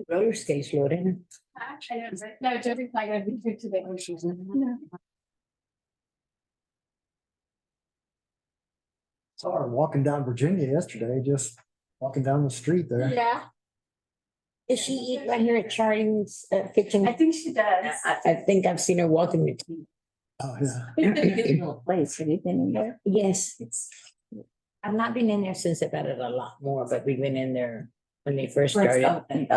Roller skates, Lorena. No, Jody's not gonna be here today. No. Saw her walking down Virginia yesterday, just walking down the street there. Yeah, Does she eat right here at Charlie's kitchen? I think she does. I think I've seen her walking the Oh, yeah. place. Have you been in there? Yes, I've not been in there since they've added a lot more, but we've been in there when they first started. And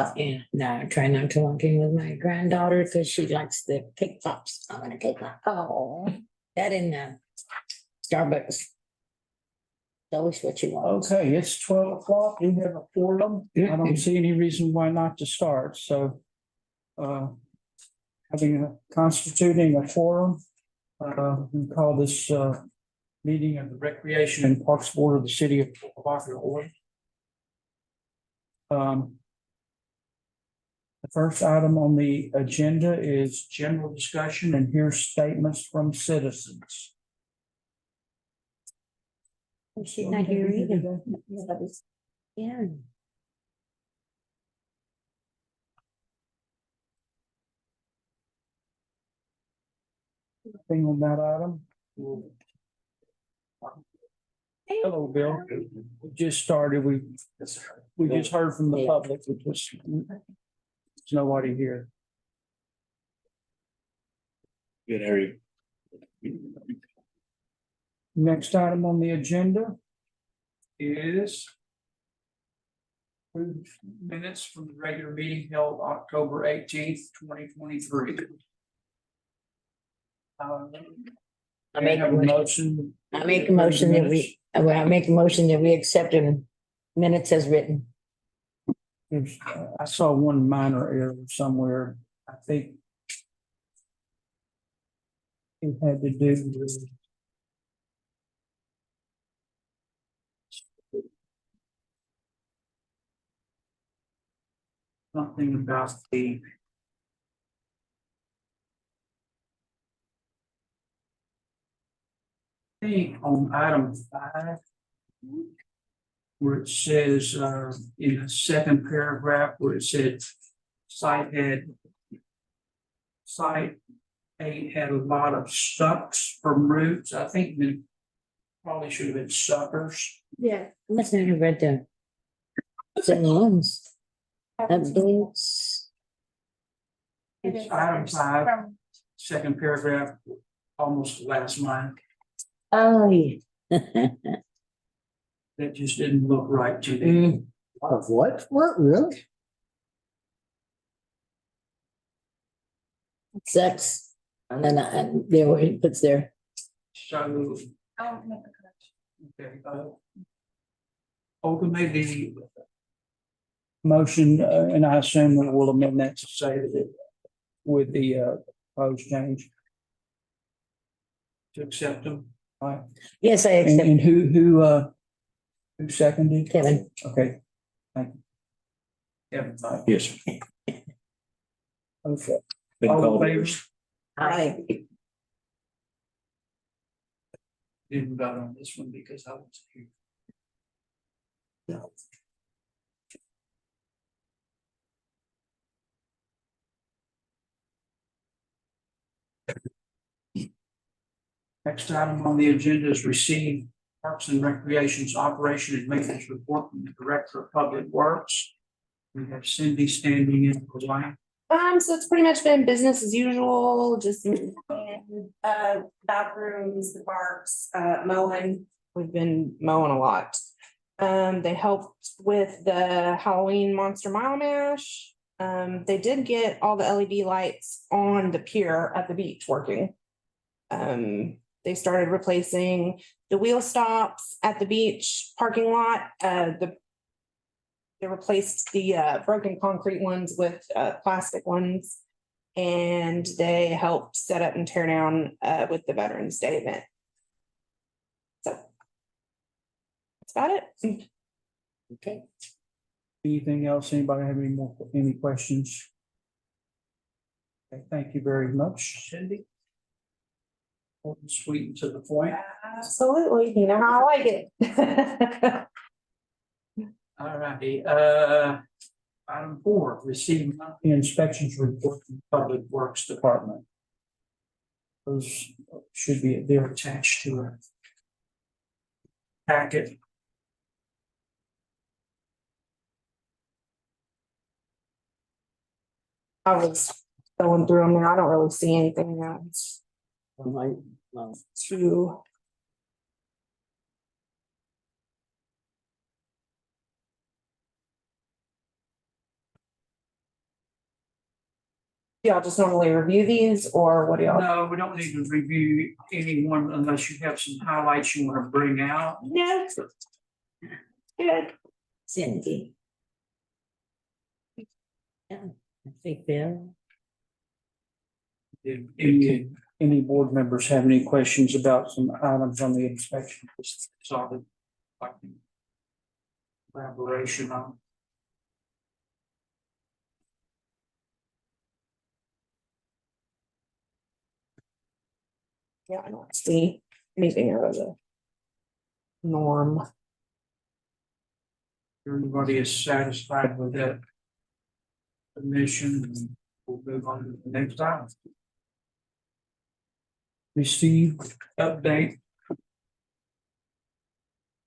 now I try not to walk in with my granddaughter because she likes the cake pops. I want a cake pop. Oh, that in Starbucks. Always what you want. Okay, it's 12 o'clock. We have a forum. I don't see any reason why not to start, so. Constituting a forum, we call this meeting of the Recreation and Parks Board of the City of Lavaca, Oregon. The first item on the agenda is general discussion, and here's statements from citizens. She's not here either. Yeah. Thing on that item. Hello, Bill. We just started. We just heard from the public, which was there's nobody here. Good area. Next item on the agenda is approved minutes from the regular meeting held October 18th, 2023. I make a motion. motion. I make a motion that we accept the minutes as written. I saw one minor error somewhere. I think it had to do with something about the thing on item 5, where it says in the second paragraph where it said site 8 had a lot of stucks from roots. I think it probably should have been suckers. Yeah. I must not have read the ones. Updates. It's item 5, second paragraph, almost the last line. Oh, yeah. That just didn't look right to me. Of what? What, really? Sucks. And then there where he puts there. So, I'll make a correction. okay, Olga made the motion, and I assume that we'll amend that to say that it with the proposed change. To accept them, right? Yes, I accept. And who seconded? Kevin. Okay, thank you. Kevin, right. Yes. Okay. Been All in called. favor? Aye. Didn't vote on this one because I was here. No. Next item on the agenda is receive Parks and Recreation's operation and maintenance report from the Director of Public Works. We have Cindy standing in for line. So it's pretty much been business as usual, just bathrooms, the parks, mowing. We've been mowing a lot. They helped with the Halloween Monster Mile Mash. They did get all the LED lights on the pier at the beach working. They started replacing the wheel stops at the beach parking lot. They replaced the broken concrete ones with plastic ones. And they helped set up and tear down with the Veterans Day event. So that's about it. Okay. Anything else? Anybody have any questions? Okay, thank you very much, Cindy. Short and sweet and to the point. Absolutely. You know how I like it. All righty, Item 4, receive monthly inspections report from Public Works Department. Those should be, they're attached to a packet. I was going through them and I don't really see anything that's too. Y'all just normally review these or what do y'all? No, we don't need to review any one unless you have some highlights you want to bring out. No. Good. Cindy. Yeah, I think Bill. If any board members have any questions about some items on the inspection, just solid like collaboration on. Yeah, I don't see anything out of the norm. Everybody is satisfied with that submission, and we'll move on to the next item. Receive update.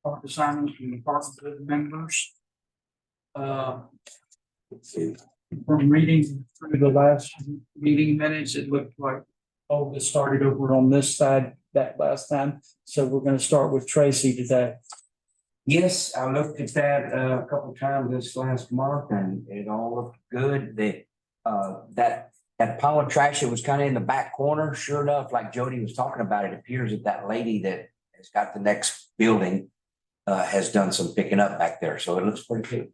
Park assignments from department head members. From reading through the last meeting minutes, it looked like Olga started over on this side that last time. So we're gonna start with Tracy today. Yes, I looked at that a couple of times this last month and it all looked good. That pile of trash that was kind of in the back corner, sure enough, like Jody was talking about, it appears that that lady that has got the next building has done some picking up back there. So it looks pretty good.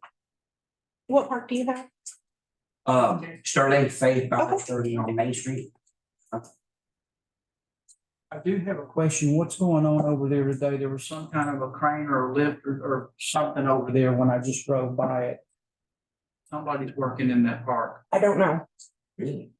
What park do you have? Sterling Faith, Okay. 30 on Main Street. I do have a question. What's going on over there today? There was some kind of a crane or a lift or something over there when I just drove by it. Somebody's working in that park. I don't know. Really?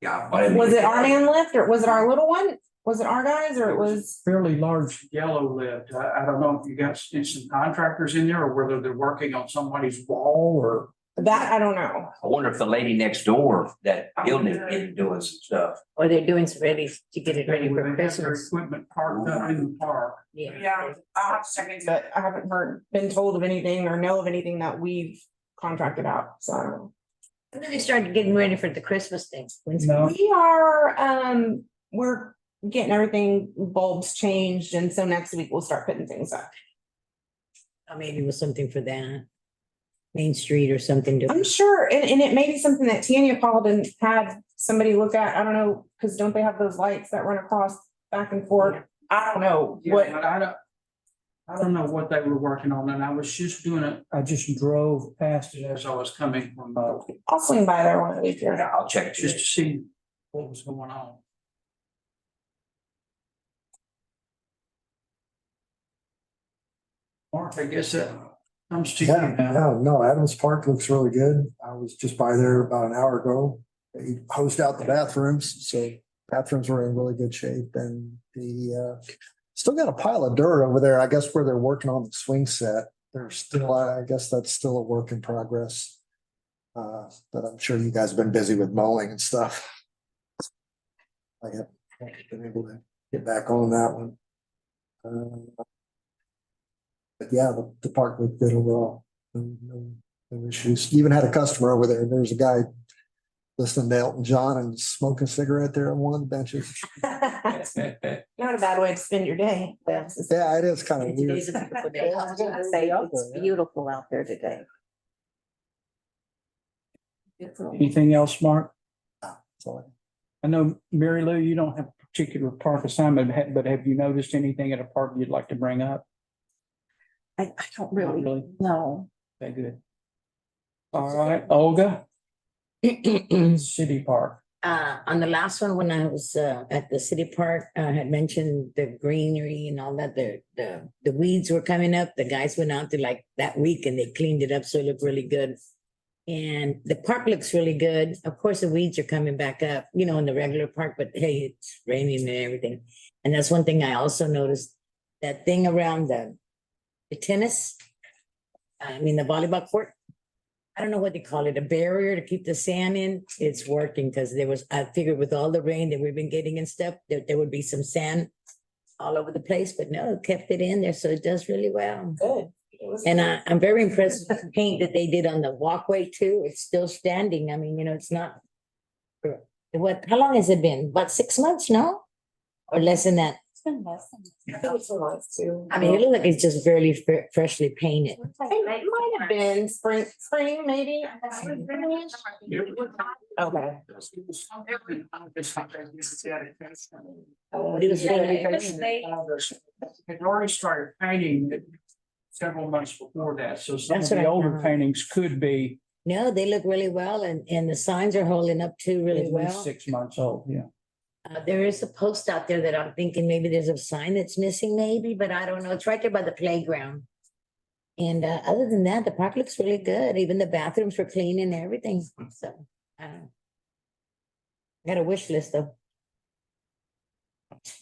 Yeah. but Was it our man lift or was it our little one? Was it our guys or it was? Fairly large yellow lift. I don't know if you got some contractors in there or whether they're working on somebody's wall or. That I don't know. I wonder if the lady next door, that building is doing some stuff. Or they're doing some ready to get it ready They for have their Christmas. equipment parked up in the park. Yeah, I'll have to check into it. I haven't been told of anything or know of anything that we've contracted out, so I don't know. When do they start getting ready for the Christmas thing? When's- No. We are, we're getting everything bulbs changed and so next week we'll start putting things up. Maybe it was something for that. Main Street or something. I'm sure, and it may be something that Tanya called and had somebody look at, I don't know, because don't they have those lights that run across back and forth? I don't know Yeah, what, but I don't know what they were working on and I was just doing it. I just drove past it as I was coming from, I'll swing by there one of these years. Yeah, I'll check it. just to see what was going on. Mark, I guess that comes to you Yeah, now. no, Adams Park looks really good. I was just by there about an hour ago. They hosed out the bathrooms, so bathrooms were in really good shape and still got a pile of dirt over there, I guess where they're working on the swing set. There's still, I guess that's still a work in progress. But I'm sure you guys have been busy with mowing and stuff. I haven't been able to get back on that one. But yeah, the park looked good overall. No issues. Even had a customer over there. There's a guy listening to Elton John and smoking a cigarette there on one of the benches. Not a bad way to spend your day. Yeah, it is kind of weird. Today's a beautiful day. I was gonna say, it's beautiful out there today. Anything else, Mark? So, I know, Mary Lou, you don't have a particular park assignment, but have you noticed anything at a park you'd like to bring up? I don't Not really know. Okay, good. All right, Olga, City Park. On the last one, when I was at the city park, I had mentioned the greenery and all that, the weeds were coming up. The guys went out there like that week and they cleaned it up, so it looked really good. And the park looks really good. Of course, the weeds are coming back up, you know, in the regular park, but hey, it's raining and everything. And that's one thing I also noticed, that thing around the tennis, the volleyball court. I don't know what they call it, a barrier to keep the sand in. It's working because I figured with all the rain that we've been getting and stuff, there would be some sand all over the place, but no, it kept it in there, so it does really well. Good. And I'm very impressed with the paint that they did on the walkway too. It's still standing. I mean, it's not. How long has it been? About 6 months, no? Or less than that? It's been less than. I mean, it looks like it's just very freshly painted. It might have been spring, maybe. Okay. What he was saying, It already started painting it several months before that, so some of That's what the I older thought. paintings could be no, they look really well and the signs are holding up too really at well. least 6 months old, yeah. There is a post out there that I'm thinking maybe there's a sign that's missing maybe, but I don't know. It's right there by the playground. And other than that, the park looks really good. Even the bathrooms were clean and everything. So, I don't know. Got a wish list though.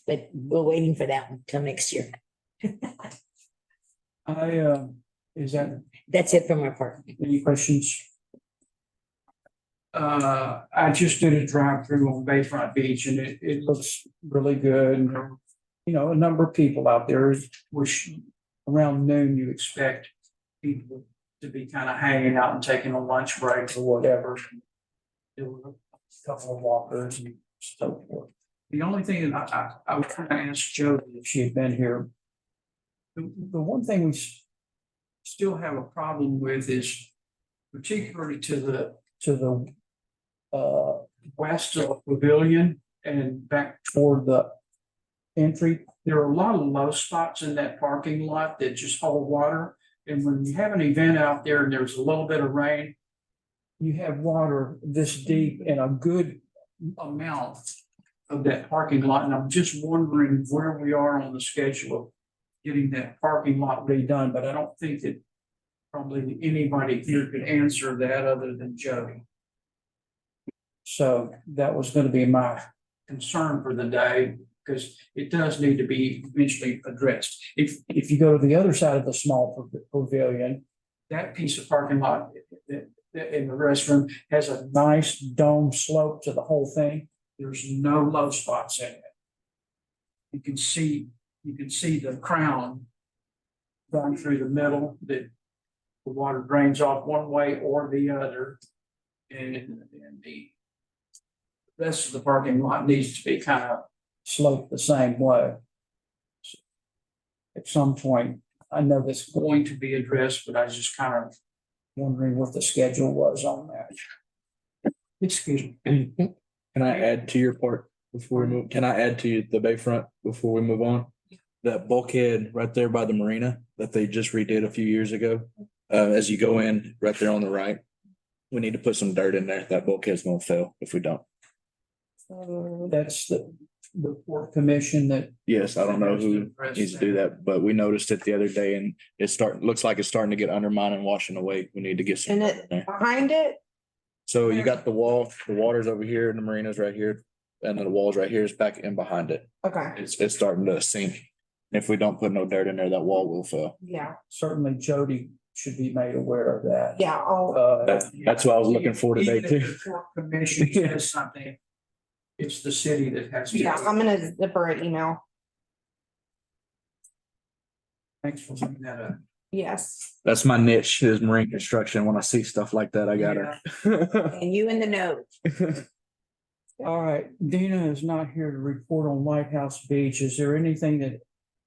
But we're waiting for that one till next year. Is that That's it from our park. any questions? I just did a drive-through on Bayfront Beach and it looks really good. And there were, a number of people out there, which around noon you expect people to be kind of hanging out and taking a lunch break or whatever. There were a couple of walkers and so forth. The only thing that I would kind of ask Jody if she had been here. The one thing we still have a problem with is particularly to the west of the pavilion and back toward the entry. There are a lot of low spots in that parking lot that just hold water. And when you have an event out there and there's a little bit of rain, you have water this deep in a good amount of that parking lot. And I'm just wondering where we are on the schedule of getting that parking lot redone, but I don't think that probably anybody here could answer that other than Jody. So that was going to be my concern for the day, because it does need to be eventually addressed. If you go to the other side of the small pavilion, that piece of parking lot in the restroom has a nice dome slope to the whole thing. There's no low spots in it. You can see the crown going through the middle that the water drains off one way or the other. And the rest of the parking lot needs to be kind of sloped the same way. So at some point, I know that's going to be addressed, but I was just kind of wondering what the schedule was on that. Excuse me. Can I add to your part before we move? Can I add to the Bayfront before we move on? That bulkhead right there by the marina that they just redid a few years ago. As you go in right there on the right, we need to put some dirt in there. That bulkhead's gonna fail if we don't. That's the port commission that. Yes, I don't know who needs to do that, but we noticed it the other day and looks like it's starting to get undermined and washing away. We need to get some And dirt in it there. behind it, So you got the wall, the water's over here and the marina's right here. And then the wall's right here is back in behind it. okay, It's starting to sink. If we don't put no dirt in there, that wall will fail. yeah, Certainly Jody should be made aware of that. yeah, That's what I was looking for today Even if too. the port commission says something, it's the city that has to. yeah, I'm gonna zip her an email, Thanks for bringing that up. yes. That's my niche is marine construction. When I see stuff like that, I got her. And you in the know. All right, Dina is not here to report on Lighthouse Beach. Is there anything that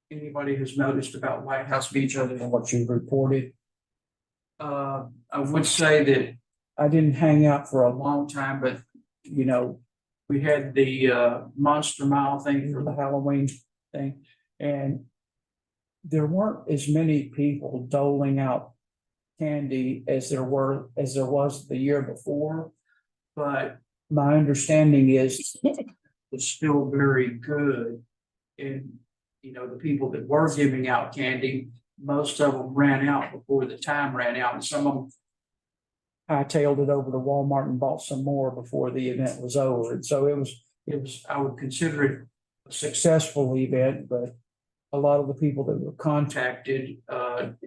anybody has noticed about Lighthouse Beach other than what you reported? I would say that I didn't hang out for a long time, but we had the Monster Mile thing for the Halloween thing, and there weren't as many people doling out candy as there was the year before, but my understanding is it's still very good. And, the people that were giving out candy, most of them ran out before the time ran out, and some of them hightailed it over to Walmart and bought some more before the event was over. And so it was, I would consider it a successful event, but a lot of the people that were contacted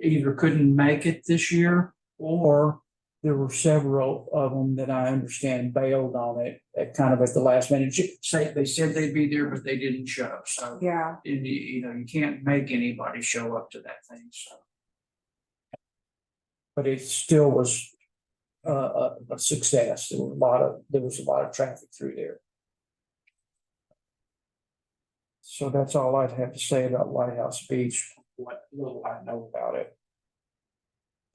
either couldn't make it this year or there were several of them that I understand bailed on it at kind of at the last minute. Say, they said they'd be there, but they didn't show, so. Yeah. And you know, you can't make anybody show up to that thing, so. But it still was a success. There was a lot of traffic through there. So that's all I'd have to say about Lighthouse Beach, what little I know about it.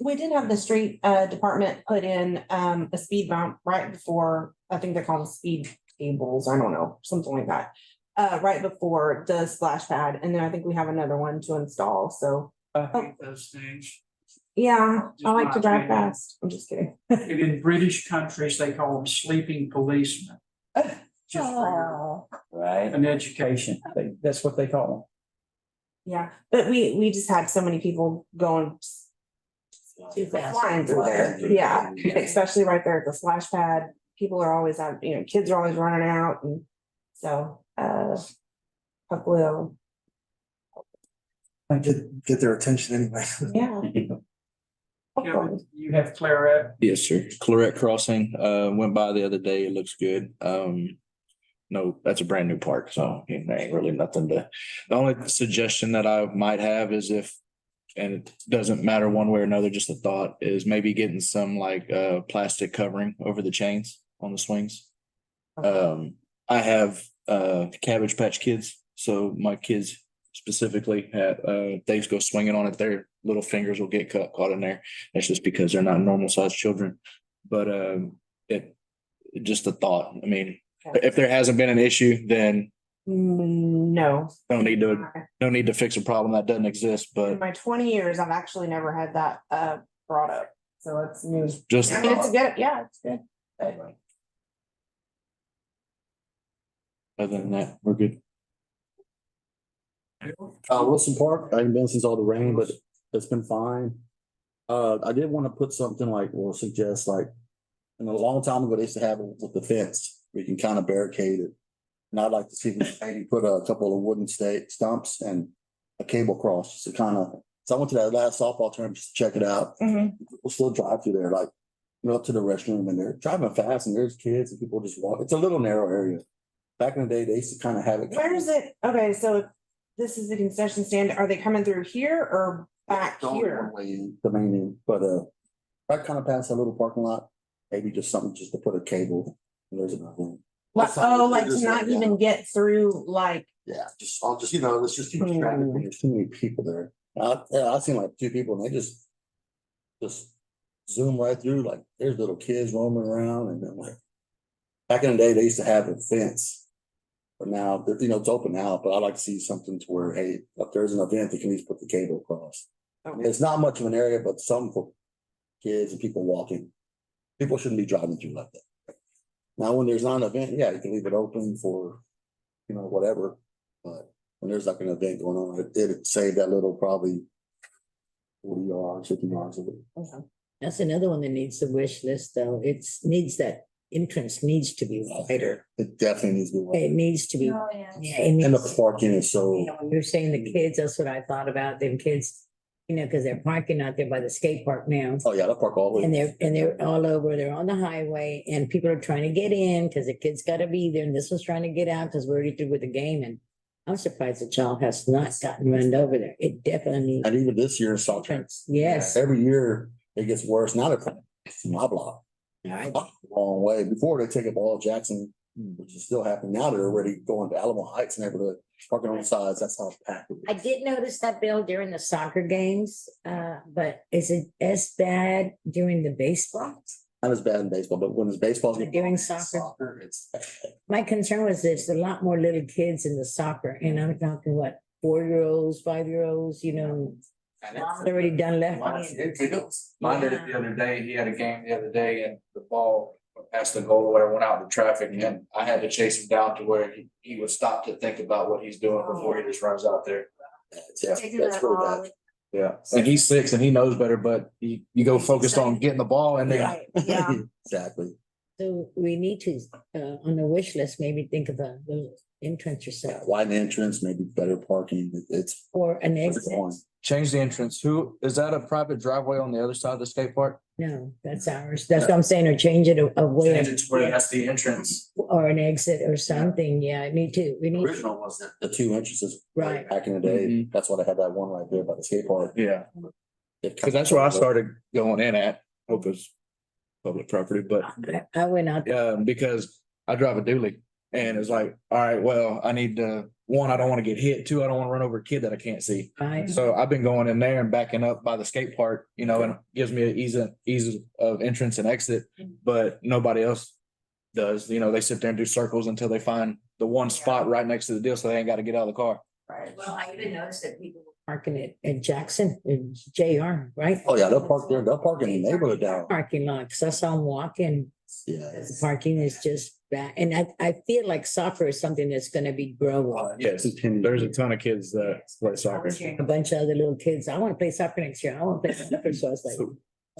We did have the street department put in a speed bump right before, I think they're called speed tables, I don't know, something like that. Right before the splash pad, and then I think we have another one to install, so, I hate those things. yeah, I like to drive Just my opinion. fast, I'm just kidding. And in British countries, they call them sleeping policemen. Just for your, Right. an education, that's what they call Yeah, but we just had so many people going Too fast. flying through there, yeah, especially right there at the splash pad. People are always out, you know, kids are always running out, and so, hopefully, Get their attention anyway. yeah. them. Hopefully. You have Claret. Yes, sir. Claret Crossing, went by the other day. It looks good. No, that's a brand new park, so there ain't really nothing to, the only suggestion that I might have is if, and it doesn't matter one way or another, just a thought, is maybe getting some like plastic covering over the chains on the swings. I have Cabbage Patch Kids, so my kids specifically they go swinging on it, their little fingers will get caught in there. That's just because they're not normal sized children. But it just a thought. I mean, if there hasn't been an issue, then No, no need to fix a problem that doesn't exist. in But my 20 years, I've actually never had that brought up, so it's new. just I mean, it's good, yeah, it's good. other than that, we're good. Wilson Park, I haven't been since all the rain, but it's been fine. I did want to put something like, or suggest like, in a long time ago, they used to have it with the fence, where you can kind of barricade it. And I'd like to see maybe put a couple of wooden stumps and a cable cross to kind of, so I went to that last softball tournament just to check it out. Mhm. We'll still drive through there, like, you know, up to the restroom, and they're driving fast and there's kids and people just walk. It's a little narrow area. Back in the day, they used to kind of have it. Where is it? Okay, so this is the concession stand. Are they coming through here or back It's only here? one way in, the main end, but right kind of past that little parking lot, maybe just something just to put a cable. And there's another one. Like, oh, like to not even get through, like, Yeah, I'll just, you know, it's just too much traffic and there's too many people there. I've seen like two people and they just zoom right through, like there's little kids roaming around and then like. Back in the day, they used to have a fence. But now, you know, it's open now, but I'd like to see something to where, hey, if there's an event, they can at least put the cable across. It's not much of an area, but some for kids and people walking. People shouldn't be driving through like that. Now, when there's not an event, yeah, you can leave it open for, you know, whatever. But when there's like an event going on, it'd save that little probably 40 yards, 50 yards of it. That's another one that needs the wish list, though. Needs that entrance needs to be wider. It definitely needs to be. It needs to be, Oh, yeah. yeah. It And the needs- parking is so. You know, when you're saying the kids, that's what I thought about, them kids, you know, because they're parking out there by the skate park now. Oh, yeah, the park all the way. And they're all over, they're on the highway and people are trying to get in because the kids gotta be there and this one's trying to get out because we're already through with the game and I'm surprised the child has not gotten run over there. It definitely. And even this year, salt. Entrance, yes. Every year it gets worse. Now it's my block. Right. Long way. Before they take up all Jackson, which is still happening. Now they're already going to Alamo Heights and neighborhood, parking on the sides. That's how packed it I is. did notice that, Bill, during the soccer games, but is it as bad during the baseball? Not as bad in baseball, but when it's baseball. During soccer? It's. My concern was there's a lot more little kids in the soccer and I'm talking what, 4-year-olds, 5-year-olds, you know, already done left. Mine did it the other day. He had a game the other day and the ball went past the goal or whatever, went out in traffic and I had to chase him down to where he would stop to think about what he's doing before he just runs out there. Yeah, that's really bad. Yeah, and he's 6 and he knows better, but you go focused on getting the ball and then. Right, yeah. Exactly. So we need to, on the wish list, maybe think of the entrance or Yeah, so, wide entrance, maybe better parking. It's. or an it's exit. going. Change the entrance. Who, is that a private driveway on the other side of the skate park? No, that's ours. That's what I'm saying, or change it a way Change of- it to where that's the entrance. or an exit or something. Yeah, me too. We need, Original was the two entrances. Right. Back in the day, that's why they had that one right there by the skate park. Yeah, It because that's where I started going in at. Hope it's public property, but I went out, because I drive a dually and it's like, all right, well, I need to, one, I don't want to get hit. Two, I don't want to run over a kid that I can't see. right? So I've been going in there and backing up by the skate park, and it gives me an ease of entrance and exit, but nobody else does. They sit there and do circles until they find the one spot right next to the deal, so they ain't got to get out of the car. Right. Well, I even noticed that people were parking it in Jackson, in JR, right? Oh, yeah, they'll park there. They'll park in the neighborhood down. Parking lot, because I saw them walking. Yeah. The parking is just bad. And I feel like soccer is something that's gonna be growing. Yes, there's a ton of kids that play soccer. A bunch of other little kids. I want to play soccer next year. I want to play soccer. So I was like.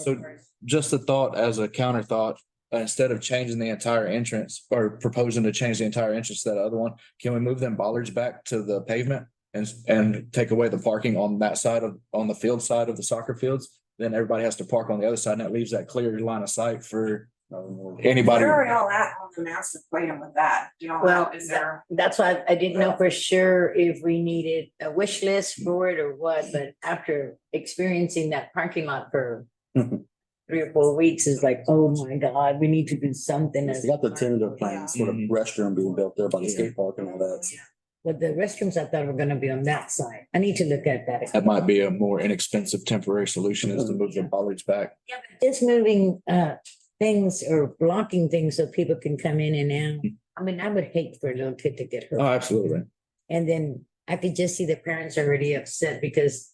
So just a thought as a counter thought, instead of changing the entire entrance or proposing to change the entire entrance to that other one, can we move them bollards back to the pavement and take away the parking on that side on the field side of the soccer fields? Then everybody has to park on the other side, and that leaves that clear line of sight for anybody. Where are y'all at on the master plan with that? Do y'all Well, know, is there? that's why I didn't know for sure if we needed a wish list for it or what, but after experiencing that parking lot for 3 or 4 weeks, is like, oh my God, we need to do something. It's got the tentative plans for the restroom being built there by the skate park and all that. But the restrooms I thought were gonna be on that side. I need to look at that. That might be a more inexpensive temporary solution is to move the bollards back. Just moving things or blocking things so people can come in and out. I mean, I would hate for a little kid to get Oh, hurt. absolutely. And then I could just see the parents already upset because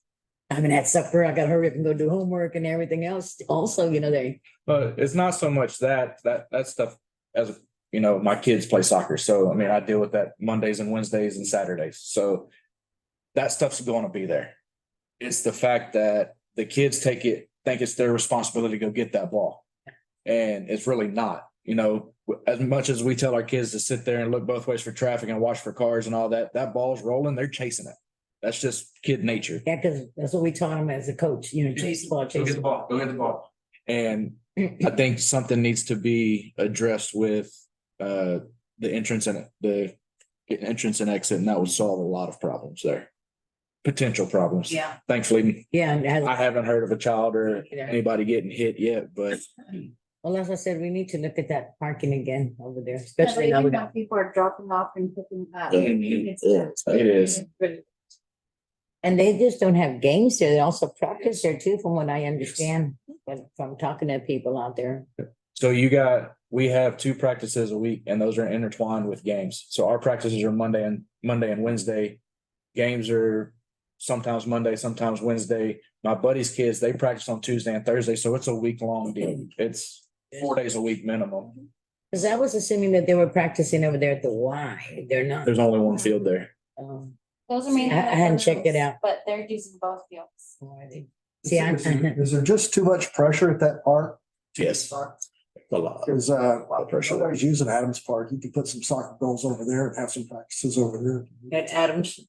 I haven't had supper. I gotta hurry up and go do homework and everything else. Also, they, But it's not so much that stuff as, my kids play soccer. So, I mean, I deal with that Mondays and Wednesdays and Saturdays. So that stuff's going to be there. It's the fact that the kids think it's their responsibility to go get that ball. And it's really not, as much as we tell our kids to sit there and look both ways for traffic and watch for cars and all that, that ball's rolling, they're chasing it. That's just kid nature. yeah, because that's what we taught them as a coach, chase the ball, Go chase get the the ball. ball, go get the ball. And I think something needs to be addressed with the entrance and exit, and that would solve a lot of problems there. Potential problems. Yeah. Thankfully, Yeah, and I as, haven't heard of a child or Either. anybody getting hit yet, but well, as I said, we need to look at that parking again over there, Yeah, especially now we but got. people are dropping off and picking up. it is. And they just don't have games there. They also practice there too, from what I understand, but from talking to people out there. So we have 2 practices a week and those are intertwined with games. So our practices are Monday and Wednesday. Games are sometimes Monday, sometimes Wednesday. My buddy's kids, they practice on Tuesday and Thursday. So it's a week-long deal. It's 4 days a week minimum. Because I was assuming that they were practicing over there at the Y. They're not. There's only one field there. Those are mainly. I hadn't checked it out. But they're using both fields. See, Is there just too much pressure at that park? Yes. A lot. Because A lot of pressure. nobody's using Adams Park. You could put some soccer goals over there and have some practices over there. At Adams.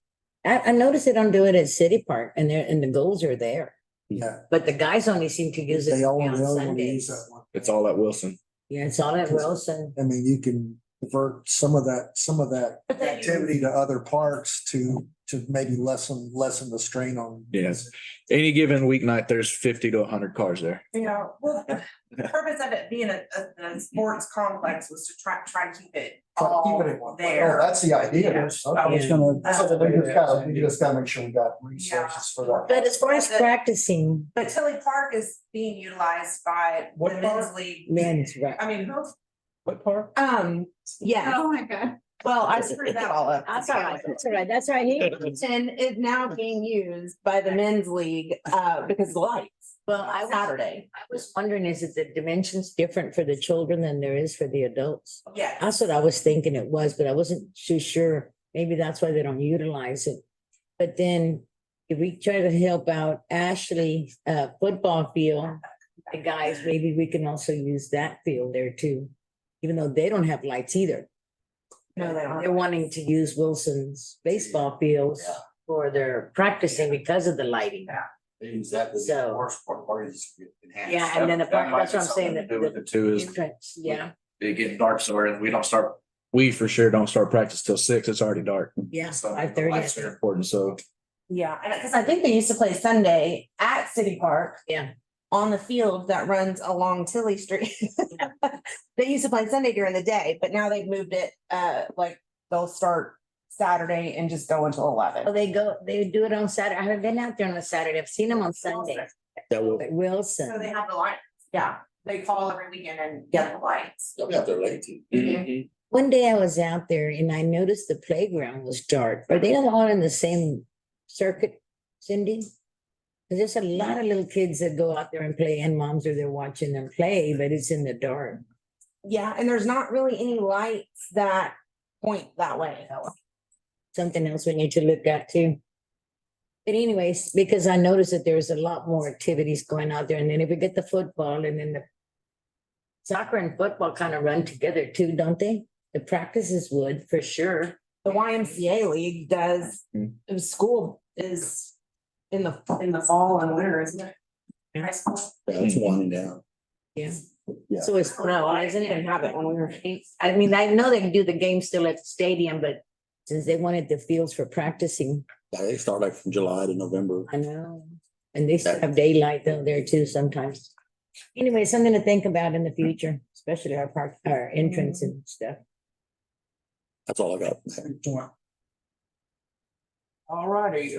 I noticed they don't do it at City Park and the goals are there, Yeah. but the guys only seem to use it They all on really want to use Sundays. that one. It's all at Wilson. Yeah, it's all at Wilson. I mean, you can divert some of that activity to other parks to maybe lessen the strain on. Yes. Any given weeknight, there's 50 to 100 cars there. Well, the purpose of it being a sports complex was to try to keep it Try to keep all it in one. Oh, there. that's the idea. Yeah. I was gonna, we just gotta make sure we got resources for that. But as far as practicing, But Tilly Park is being utilized by What the park? men's league. men's, right? I mean, What park? yeah, Oh, my God. well, I screwed that all up. That's all right, that's all right, that's right here. And it's now being used by the men's league, because of the lights. Well, Saturday. I was wondering, is it the dimensions different for the children than there is for the adults? Yeah. That's what I was thinking it was, but I wasn't too sure. Maybe that's why they don't utilize it. But then if we try to help out Ashley, football field, the guys, maybe we can also use that field there too. Even though they don't have lights either. No, they They're don't. wanting to use Wilson's baseball fields for their practicing because of the lighting. Exactly. So- Worst part is enhanced. Yeah, and then the That park, might that's be what I'm saying, something to do the with it too, is entrance, yeah, it getting dark, so we for sure don't start practice till 6. It's already dark. yeah, So, 5:30. lights are important, so. Yeah, and because I think they used to play Sunday at City Park Yeah, on the field that runs along Tilly Street. They used to play Sunday during the day, but now they've moved it, like they'll start Saturday and just go until 11. well, they do it on Saturday. I haven't been out there on a Saturday. I've seen them on Sunday. That will, But Wilson. So they have the lights. Yeah, they call every weekend and get the lights. they'll be out there late too. One day I was out there and I noticed the playground was dark. Are they all in the same circuit, Cindy? 'Cause there's a lot of little kids that go out there and play and moms are there watching them play, but it's in the dark. Yeah, and there's not really any lights that point that way. Something else we need to look at too. But anyways, because I noticed that there's a lot more activities going out there, and then if we get the football and then the soccer and football kind of run together too, don't they? The practices would for sure. The YMCA league does, school is in the fall and winter, isn't it? High school. Yeah, it's winding down. Yeah. Yeah. So it's, No, I didn't have it when we were. I mean, I know they can do the game still at the stadium, but since they wanted the fields for practicing, Yeah, they start like from July to November. I know. And they still have daylight though there too sometimes. Anyway, something to think about in the future, especially our park, our entrance and stuff. That's all I got. Good point. All righty,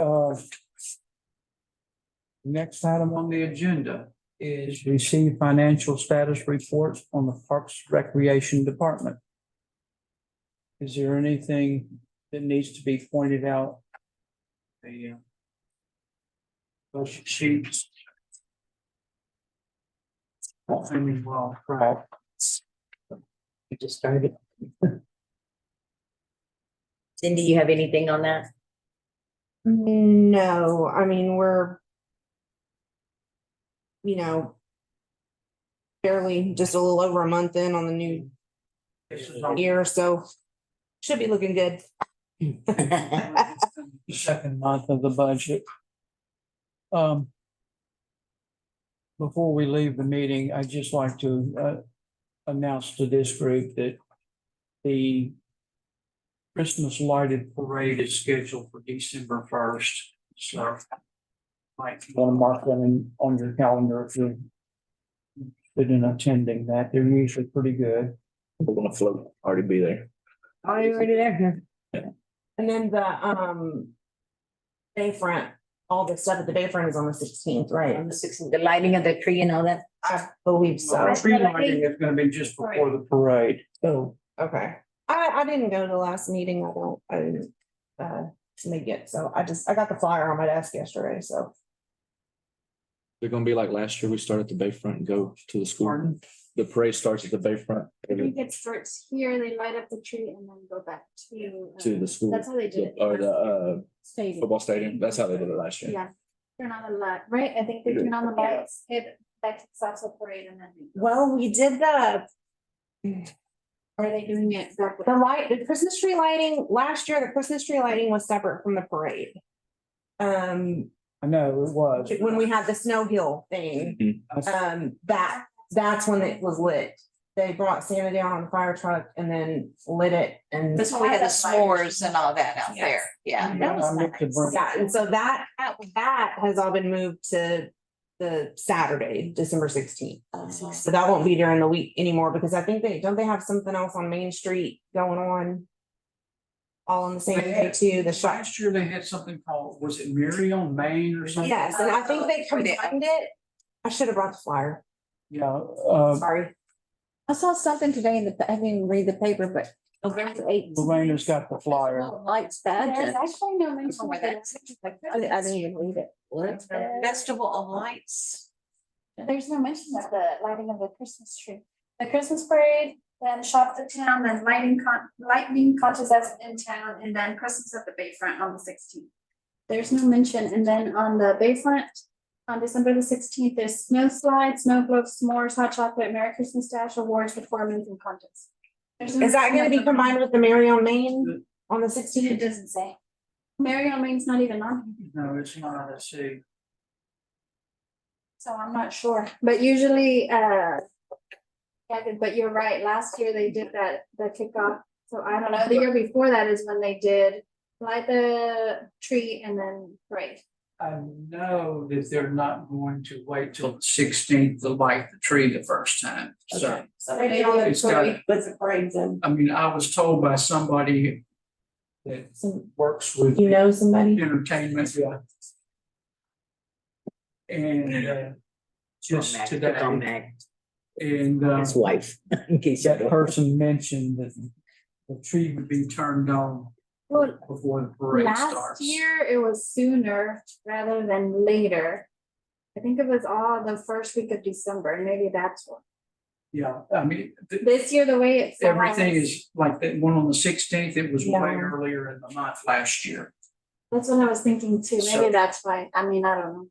next item on the agenda is receive financial status reports on the Parks Recreation Department. Is there anything that needs to be pointed out? The budget sheets. I mean, well, right. We just started. Cindy, you have anything on that? No, I mean, we're, barely just a little over a month in on the new This is on year, so should be looking good. the second month of the budget. Before we leave the meeting, I'd just like to announce to this group that the Christmas lighted parade is scheduled for December 1st, so might want to mark that on your calendar if you're interested in attending that. They're usually pretty good. We're gonna float, already be there. Oh, you're already there. And then the Bayfront, all the stuff at the Bayfront is on the 16th, right? On the 16th, the lighting of the tree and all that. I believe so. Tree lighting is going to be just before the parade. Oh, Okay. I didn't go to the last meeting. I didn't make it. So I got the flyer on my desk yesterday, so. They're gonna be like last year, we start at the Bayfront and go to the school. Pardon? The parade starts at the Bayfront I think it starts here, they light up the tree and then go back to. to the school. That's how they did it. Or the Stadium. football stadium. That's how they did it last year. Yeah, turn on the light, right? I think they turn on the lights, hit back to the salsa parade and then. Well, we did Or are they doing it back? the Christmas tree lighting, last year, the Christmas tree lighting was separate from the parade. I know it was. When we had the Snow Hill thing, that's when it was lit. They brought Santa down on the fire truck and then lit it and. That's when we had the s'mores and all that out there. Yeah. I meant to bring- Yeah, and so that has all been moved to the Saturday, December 16th. So that won't be during the week anymore because I think don't they have something else on Main Street going on? All on the same day too, the shop. Last year they had something called, was it Mary on Main or something? Yes, and I think they combined it. I should have brought the flyer, Yeah, sorry. I saw something today I didn't read the paper, but November 8th. Lorena's got the flyer. Lights There's pageant. actually no mention of where that. I didn't even read it. what? Festival of Lights. There's no mention of the lighting of the Christmas tree. The Christmas parade, then shop at town, then lightning contest in town, and then Christmas at the Bayfront on the 16th. There's no mention, and then on the Bayfront, on December the 16th, there's snow slides, snow globes, s'mores, hot chocolate, Merry Christmas Dash awards, performance and contests. There's no Is that gonna be mention of- combined with the Mary on Main on the It 16th? doesn't say. Mary on Main's not even on. No, it's not, let's see. So I'm not sure, but usually, yeah, but you're right, last year they did that, the kickoff. So I don't know, the year before that is when they did light the tree and then parade. I know that they're not going to wait till the 16th to light the tree the first time, so. So maybe on the It's got- parade, with the parades in. I mean, I was told by somebody that works with You know somebody? entertainment, yeah. And just Mac, today, pick on Mac, and his wife, in case you that don't. person mentioned that the tree would be turned on Well, before the parade last starts. year it was sooner rather than later. I think it was all the first week of December, and maybe that's what. Yeah, I mean, This year, the way it. everything falls- is like that one on the 16th, it was way Yeah. earlier in the month last year. That's what I was thinking too. So- Maybe that's why. I mean, I don't know.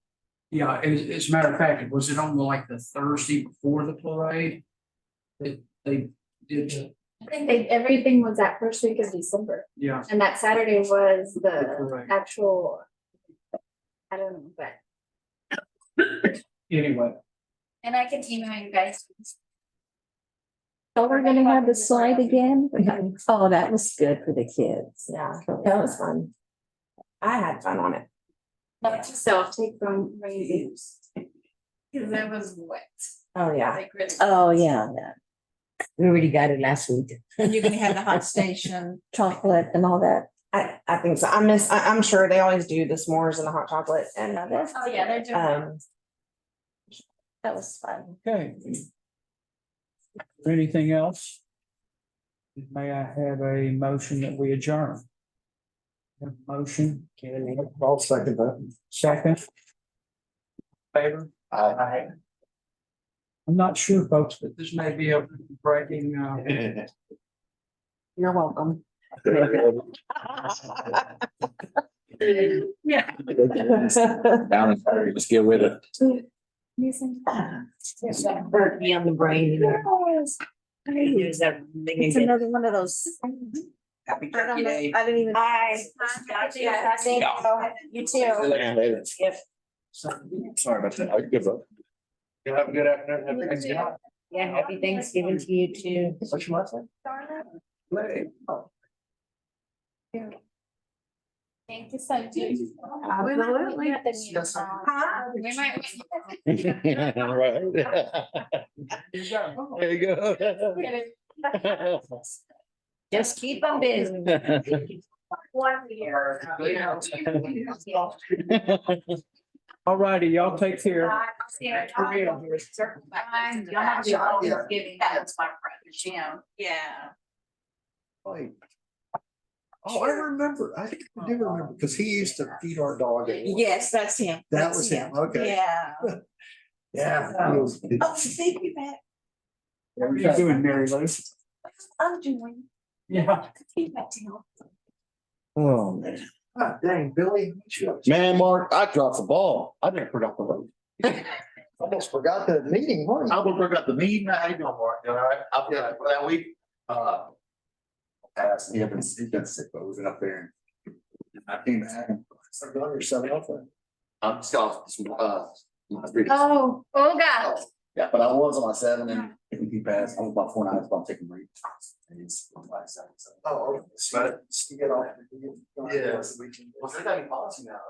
Yeah, as a matter of fact, was it on like the Thursday before the parade? That they did, I think everything was that first week of December, yeah. and that Saturday was the parade. actual. I don't know, but. Anyway, And I can email you guys. So we're gonna have the slide again? Oh, that was good for the kids. Yeah, that was fun. I had fun on it. Not to self-take from reviews. Cause it was wet, Oh, yeah. like really. Oh, yeah, yeah. We already got it last week. And you're gonna have the hot station, chocolate and all that. I think so. I'm sure they always do the s'mores and the hot chocolate and Oh, yeah, they're doing. um, That was fun. okay. Is there anything else? May I have a motion that we adjourn? Have a motion, I'll second that. second? Favor? Aye. I'm not sure, folks, but this may be a breaking, you're welcome. Yeah. Down and hurry, just get with it. Hurt me on the brain. There's that thing It's again. another one of those. Happy I don't Turkey know, Day. I didn't even. Hi. Yeah, Thank you too. Sorry about that. Good luck. You have a good afternoon. Have a good day. Yeah, happy Thanksgiving to you too. What's your last name? Thank you so much. Absolutely. We might. Right. There you go. Just keep them busy. all righty, y'all take care. Y'all have a good Thanksgiving. That's my friend, Jim. Yeah. Like, oh, I remember. I think I do remember, because he used to feed our dog. Yes, that's him. That That's was him, okay. Yeah. Yeah. he was- Oh, thank you, Matt. How are you doing, Mary Lou? I'm doing. Yeah. Oh, man. Ah, dang, Billy. Man, Mark, I dropped the ball. I didn't forgot the vote. Almost forgot the meeting, weren't I you? will forgot the meeting. How you doing, Mark? You all right? I've got for that week. Passed. He's been sick, but we've been up there. I came back. You're on your 7-Up then. I'm still, my previous- Oh, Olga. Yeah, but I was on my 7 and he passed. I was about 4 nights, but I'm taking a break. And he's on my 7. So. Oh, But- you get off. Yeah. Well, they got any policy now?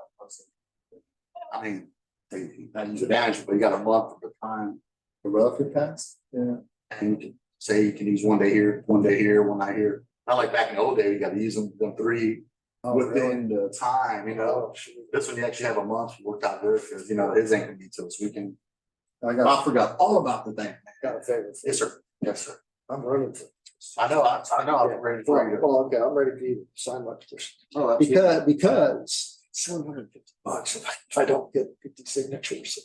I mean, I use advantage, but you got a month of the time the rough could pass. Yeah. And you can say you can use 1 day here, 1 day here, 1 night here. Not like back in the old days, you gotta use them 3 Oh, really? within the time, you know. Oh, shoot. This one you actually have a month worked out good because, you know, his ain't gonna be till this weekend. I I got, forgot all about the thing. got a favorite. Yes, sir. Yes, sir. I'm ready for. I know, I'm ready for you. Well, okay, I'm ready for you to sign my petition. Oh, absolutely. Because $750 if I don't get 50 signatures.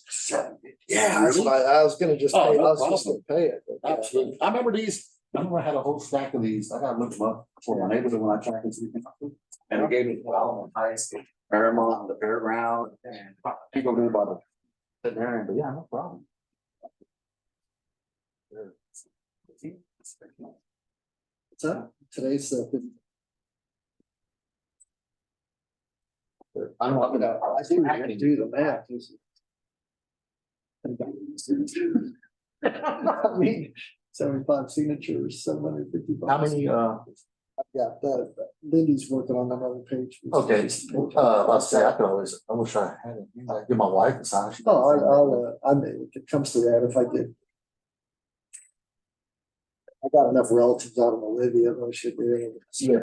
Yeah, that's really? what I was gonna just pay, I Oh, no was just gonna problem. pay it. but, yeah. Absolutely. I remember these, I remember I had a whole stack of these. I gotta look them up for my neighbors when I tried this weekend. And they gave me the Alamo Heights, Paramount, the Fairground, and I think over there by the veterinarian, but yeah, no problem. So today's the. I don't know, I do the math. I mean, 75 signatures, $750. How many, I've got that, Lindy's working on another page. okay, let's say, I wish I had it, I'd give my wife a sign. Oh, I mean, if it comes to that, if I get. I got enough relatives out in Olivia, I should be able to.